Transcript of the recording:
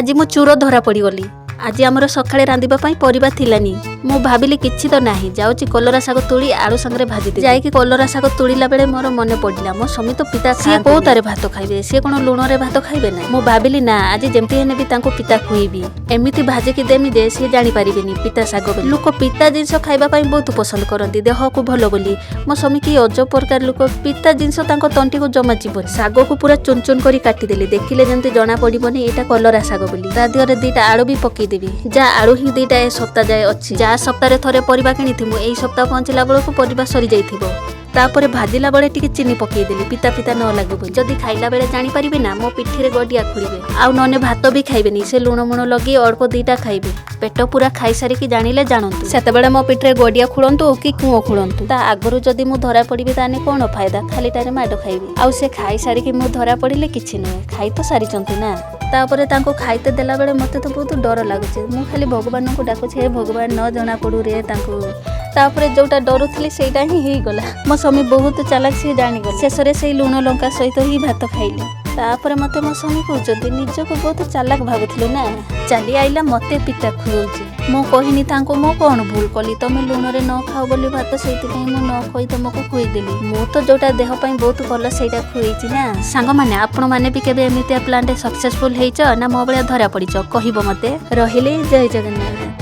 आज मु चूर धरा पड़गली। आज आमर सकाळे रांधिबा पई परिबा थिलानी। मु भाबिली किछि तो नाही, जाउची कलरा साग तुली आलू संगरे भाजी दे। जाईकी कलरा साग तुलिला बेले मोर मने पड़िला मो स्वामी तो पिता से को तारे भात खाइबे, से कोन लुण रे भात खाइबे ना। मु भाबिली ना आज जेमती हेने भी तांको पिता खुइबी, एमिति भाजी की देमी जे से जानि परिबेनी पिता साग बोली। लोक पिता जिंस खाइबा पई बहुत पसंद करंती, देह को भलो बोली। मो स्वामी की अजब प्रकार लोक पिता जिंस तांको तंटी को जमा जीवन। साग को पूरा चुन चुन करी काटी देली, देखिले जेमती जना पड़िबनी एटा कलरा साग बोली। ता दिहरे दीटा आलू भी पकी देबी। जा आलू ही दीटा ए सप्ताह जाए अछि। जा सप्ताह थरे परिबा किनिथिमु, एई सप्ताह पहुंचला बेलକୁ परिबा सरी जाइथिबो। तापरे भाजिला बेले टिके चीनी पकई देली, पिता पिता न लागबो। जदी खाइला बेले जानि परिबे ना मो पिठी रे गडिया खुलिबे। आउ नने भात भी खाइबेनी, से लुण मुण लगी अल्प दीटा खाइबे। पेट पूरा खाई सारी की जानिले जानंतु। सेते बेले मो पिठी रे गडिया खुलंतु कि कुओ खुलंतु। ता आगरु जदी मु धरा पड़िबे ताने कोन फायदा, खाली टारे माडो खाइबे। आउ से खाई सारी की मु धरा पड़िले किछि नै, खाई तो सारी चंतु ना। तापरे तांको खाइते देला बेले मते तो बहुत डर लागुचे। मु खाली भगवान को डाकुचे, हे भगवान न जना पड़ू रे तांको। तापरे जोटा डरुथली सेटा ही हेई गला। मो स्वामी बहुत चालाक से जानि गले। शेषरे से लुण लंका सहित ही भात खाइले। तापरे मते मो स्वामी कहउचंती निजो को बहुत चालाक भाबुथले ना। चली आइला मते पिता खुउची। मो कहिनी तांको मो कोन भूल कली, तमे लुण रे न खाओ बोली भात सेति पई मो न खई तमको खुई देली। मो तो जोटा देह पई बहुत भलो सेटा खुइची ना। सांग माने आपण माने भी केबे एमितिया प्लान रे सक्सेसफुल हेइच ना मो बळिया धरा पड़िच, कहिबो मते। रहिले जय जगन्नाथ।